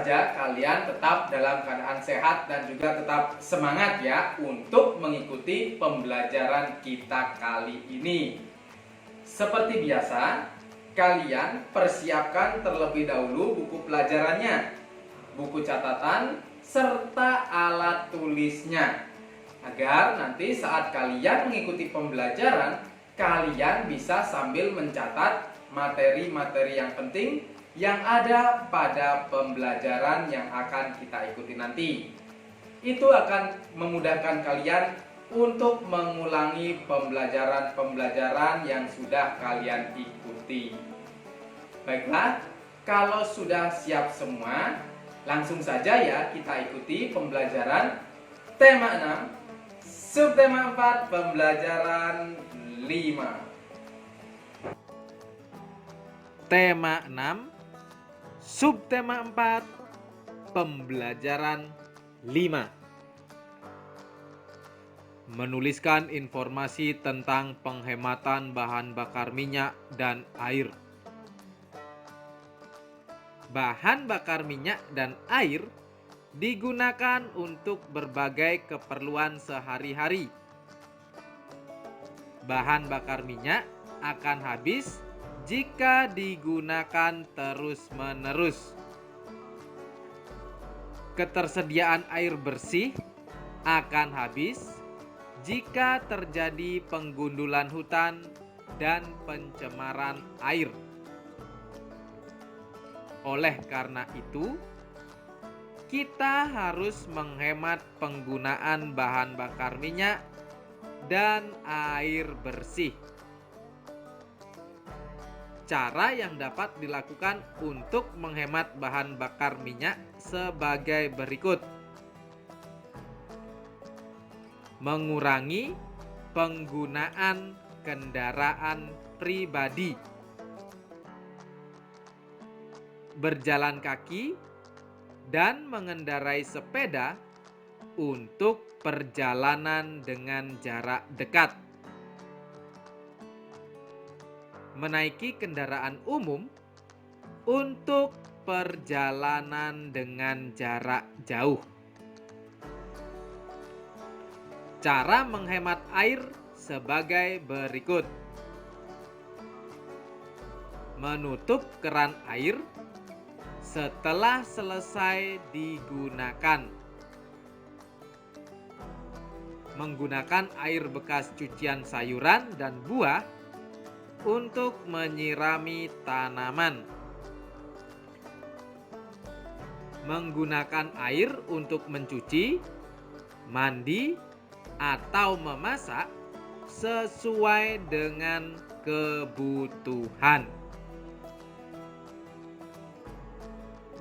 saja kalian tetap dalam keadaan sehat dan juga tetap semangat ya untuk mengikuti pembelajaran kita kali ini. Seperti biasa, kalian persiapkan terlebih dahulu buku pelajarannya, buku catatan, serta alat tulisnya. Agar nanti saat kalian mengikuti pembelajaran, kalian bisa sambil mencatat materi-materi yang penting yang ada pada pembelajaran yang akan kita ikuti nanti. Itu akan memudahkan kalian untuk mengulangi pembelajaran-pembelajaran yang sudah kalian ikuti. Baiklah, kalau sudah siap semua, langsung saja ya kita ikuti pembelajaran tema 6, subtema 4, pembelajaran 5. Tema 6, subtema 4, pembelajaran 5. Menuliskan informasi tentang penghematan bahan bakar minyak dan air. Bahan bakar minyak dan air digunakan untuk berbagai keperluan sehari-hari. Bahan bakar minyak akan habis jika digunakan terus-menerus. Ketersediaan air bersih akan habis jika terjadi penggundulan hutan dan pencemaran air. Oleh karena itu, kita harus menghemat penggunaan bahan bakar minyak dan air bersih. Cara yang dapat dilakukan untuk menghemat bahan bakar minyak sebagai berikut. Mengurangi penggunaan kendaraan pribadi. Berjalan kaki dan mengendarai sepeda untuk perjalanan dengan jarak dekat. Menaiki kendaraan umum untuk perjalanan dengan jarak jauh. Cara menghemat air sebagai berikut. Menutup keran air setelah selesai digunakan. Menggunakan air bekas cucian sayuran dan buah untuk menyirami tanaman. Menggunakan air untuk mencuci, mandi, atau memasak sesuai dengan kebutuhan.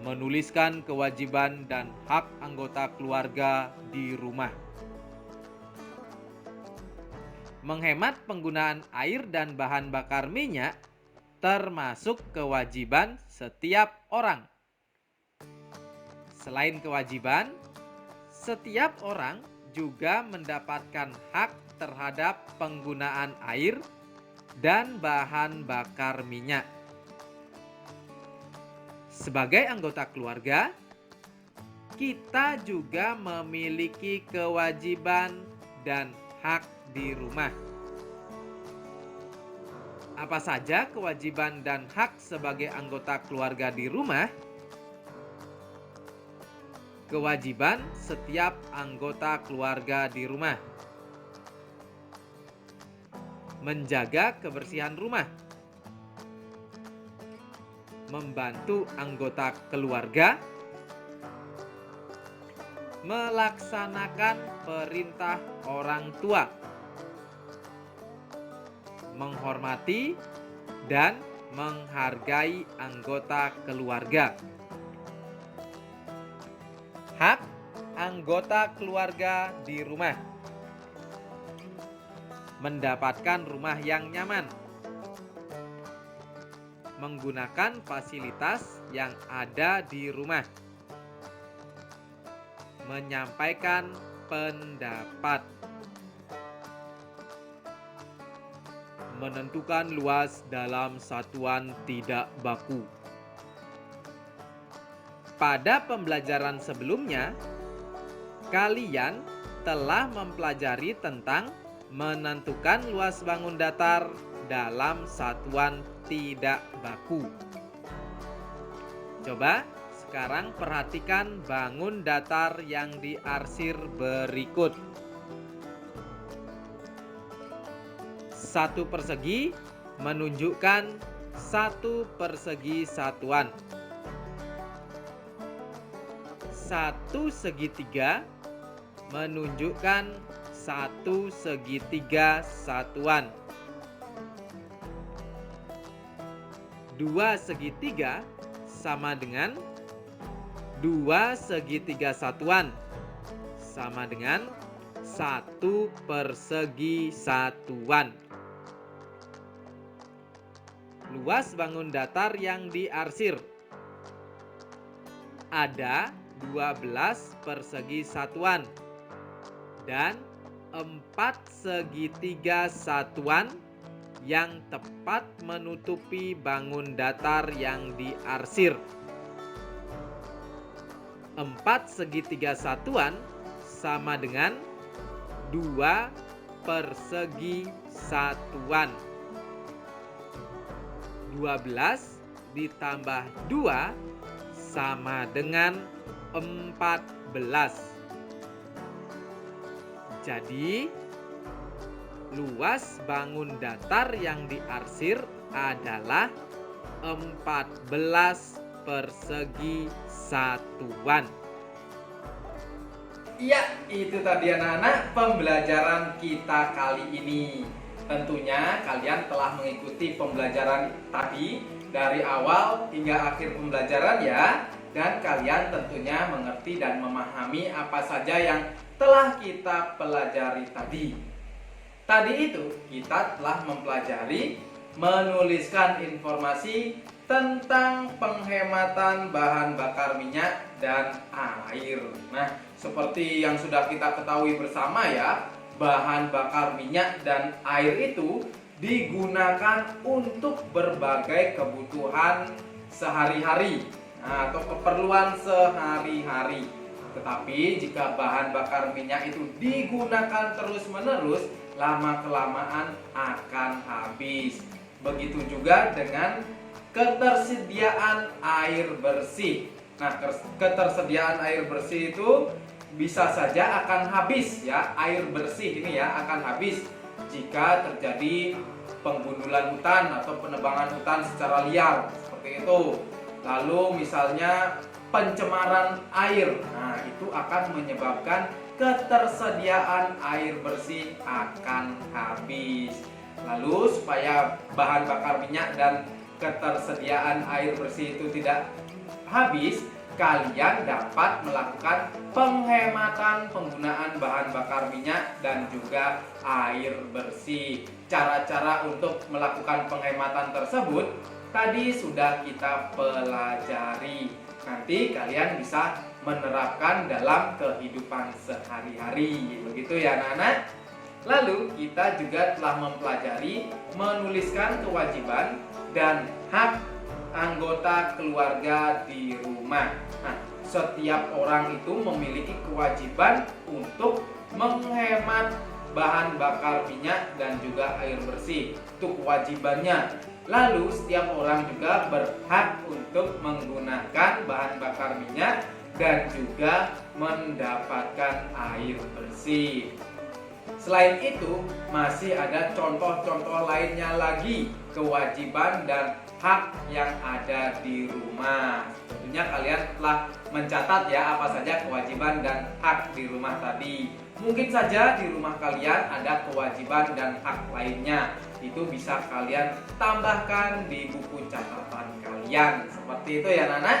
Menuliskan kewajiban dan hak anggota keluarga di rumah. Menghemat penggunaan air dan bahan bakar minyak termasuk kewajiban setiap orang. Selain kewajiban, setiap orang juga mendapatkan hak terhadap penggunaan air dan bahan bakar minyak. Sebagai anggota keluarga, kita juga memiliki kewajiban dan hak di rumah. Apa saja kewajiban dan hak sebagai anggota keluarga di rumah? Kewajiban setiap anggota keluarga di rumah: menjaga kebersihan rumah, membantu anggota keluarga, melaksanakan perintah orang tua, menghormati dan menghargai anggota keluarga. Hak anggota keluarga di rumah: mendapatkan rumah yang nyaman, menggunakan fasilitas yang ada di rumah, menyampaikan pendapat, menentukan luas dalam satuan tidak baku. pada pembelajaran sebelumnya, kalian telah mempelajari tentang menentukan luas bangun datar dalam satuan tidak baku. Coba sekarang perhatikan bangun datar yang diarsir berikut. Satu persegi menunjukkan satu persegi satuan. Satu segitiga menunjukkan satu segitiga satuan. Dua segitiga sama dengan dua segitiga satuan, sama dengan satu persegi satuan. Luas bangun datar yang diarsir ada 12 persegi satuan dan 4 segitiga satuan yang tepat menutupi bangun datar yang diarsir. 4 segitiga satuan sama dengan 2 persegi satuan. 12 ditambah 2 sama dengan 14. Jadi, luas bangun datar yang diarsir adalah 14 persegi satuan. Iya, itu tadi anak-anak pembelajaran kita kali ini. Tentunya kalian telah mengikuti pembelajaran tadi dari awal hingga akhir pembelajaran ya. Dan kalian tentunya mengerti dan memahami apa saja yang telah kita pelajari tadi. Tadi itu kita telah mempelajari menuliskan informasi tentang penghematan bahan bakar minyak dan air. Nah, seperti yang sudah kita ketahui bersama ya, bahan bakar minyak dan air itu digunakan untuk berbagai kebutuhan sehari-hari atau keperluan sehari-hari. Tetapi jika bahan bakar minyak itu digunakan terus-menerus, lama-kelamaan akan habis. Begitu juga dengan ketersediaan air bersih. Nah, ketersediaan air bersih itu bisa saja akan habis ya, air bersih ini ya akan habis jika terjadi penggundulan hutan atau penebangan hutan secara liar seperti itu. Lalu misalnya pencemaran air, nah itu akan menyebabkan ketersediaan air bersih akan habis. Lalu supaya bahan bakar minyak dan ketersediaan air bersih itu tidak habis, kalian dapat melakukan penghematan penggunaan bahan bakar minyak dan juga air bersih. Cara-cara untuk melakukan penghematan tersebut tadi sudah kita pelajari. Nanti kalian bisa menerapkan dalam kehidupan sehari-hari. Begitu ya anak-anak? Lalu kita juga telah mempelajari menuliskan kewajiban dan hak anggota keluarga di rumah. Nah, setiap orang itu memiliki kewajiban untuk menghemat bahan bakar minyak dan juga air bersih. Itu kewajibannya. Lalu setiap orang juga berhak untuk menggunakan bahan bakar minyak dan juga mendapatkan air bersih. Selain itu, masih ada contoh-contoh lainnya lagi kewajiban dan hak yang ada di rumah. Tentunya kalian telah mencatat ya apa saja kewajiban dan hak di rumah tadi. Mungkin saja di rumah kalian ada kewajiban dan hak lainnya. Itu bisa kalian tambahkan di buku catatan kalian. Seperti itu ya anak-anak.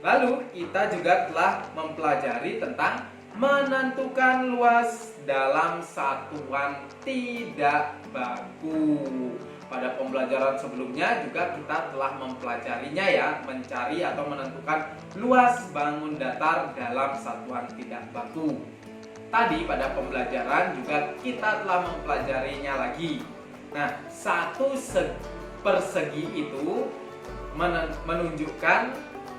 Lalu kita juga telah mempelajari tentang menentukan luas dalam satuan tidak baku. Pada pembelajaran sebelumnya juga kita telah mempelajarinya ya, mencari atau menentukan luas bangun datar dalam satuan tidak baku. Tadi pada pembelajaran juga kita telah mempelajarinya lagi. Nah, satu persegi itu menunjukkan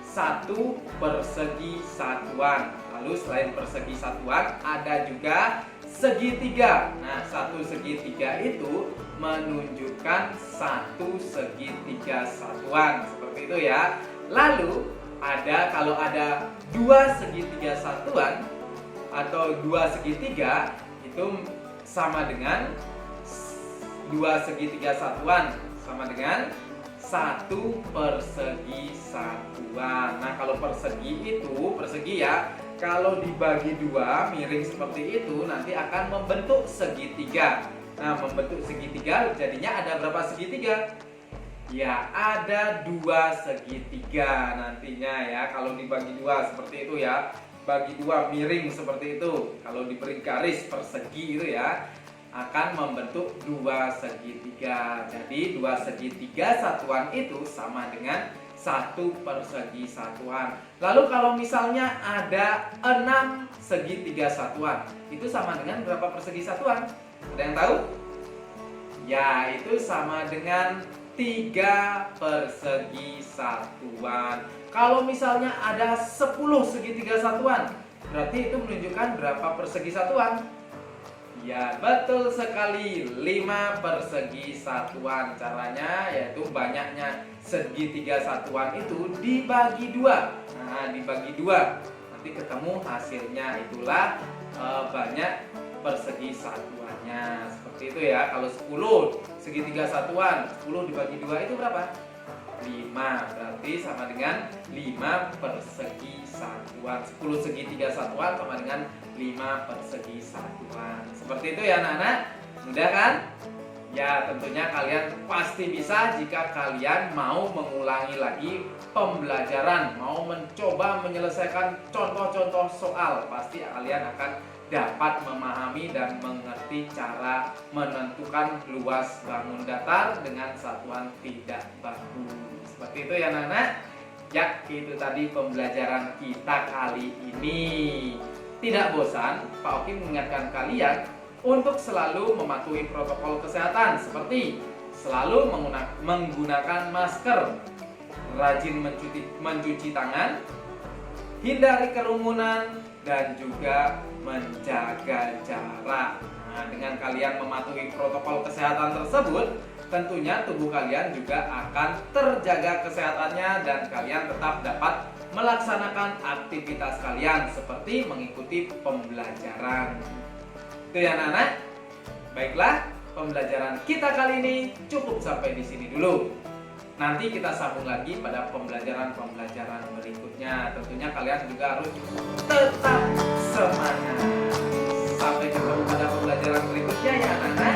satu persegi satuan. Lalu selain persegi satuan ada juga segitiga. Nah, satu segitiga itu menunjukkan satu segitiga satuan, seperti itu ya. Lalu kalau ada dua segitiga satuan atau dua segitiga itu sama dengan dua segitiga satuan sama dengan satu persegi satuan. Nah, kalau persegi ya, kalau dibagi dua miring seperti itu nanti akan membentuk segitiga. Nah, membentuk segitiga jadinya ada berapa segitiga? Ya, ada dua segitiga nantinya ya. Kalau dibagi dua seperti itu ya, bagi dua miring seperti itu. Kalau diberi garis persegi itu ya, akan membentuk dua segitiga. Jadi dua segitiga satuan itu sama dengan satu persegi satuan. Lalu kalau misalnya ada 6 segitiga satuan, itu sama dengan berapa persegi satuan? Ada yang tahu? Ya, itu sama dengan 3 persegi satuan. Kalau misalnya ada 10 segitiga satuan, berarti itu menunjukkan berapa persegi satuan? Ya, betul sekali, 5 persegi satuan. Caranya yaitu banyaknya segitiga satuan itu dibagi dua. Nah, dibagi dua, nanti ketemu hasilnya, itulah banyak persegi satuannya. Seperti itu ya. Kalau 10 segitiga satuan, 10 dibagi dua itu berapa? 5, berarti sama dengan 5 persegi satuan. 10 segitiga satuan sama dengan 5 persegi satuan. Seperti itu ya anak-anak. Mudah kan? Ya, tentunya kalian pasti bisa jika kalian mau mengulangi lagi pembelajaran, mau mencoba menyelesaikan contoh-contoh soal. Pasti kalian akan dapat memahami dan mengerti cara menentukan luas bangun datar dengan satuan tidak baku. Seperti itu ya anak-anak. Ya, itu tadi pembelajaran kita kali ini. Tidak bosan, Pak Oki mengingatkan kalian untuk selalu mematuhi protokol kesehatan seperti selalu menggunakan masker, rajin mencuci tangan, hindari kerumunan, dan juga menjaga jarak. Nah, dengan kalian mematuhi protokol kesehatan tersebut, tentunya tubuh kalian juga akan terjaga kesehatannya dan kalian tetap dapat melaksanakan aktivitas kalian seperti mengikuti pembelajaran. Itu ya anak-anak. Baiklah, pembelajaran kita kali ini cukup sampai di sini dulu. Nanti kita sambung lagi pada pembelajaran berikutnya. Tentunya kalian juga harus tetap semangat. Sampai ketemu pada pembelajaran berikutnya ya anak-anak.